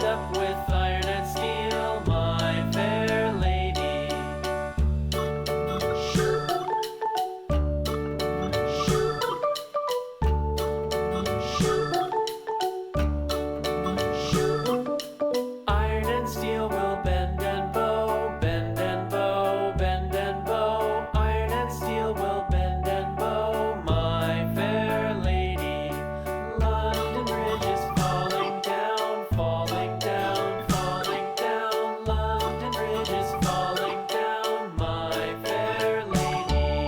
up with iron and steel, my fair lady. Iron and steel will bend and bow, bend and bow, bend and bow. Iron and steel will bend and bow, my fair lady. London Bridge is falling down, falling down, falling down. London Bridge is falling down, my fair lady.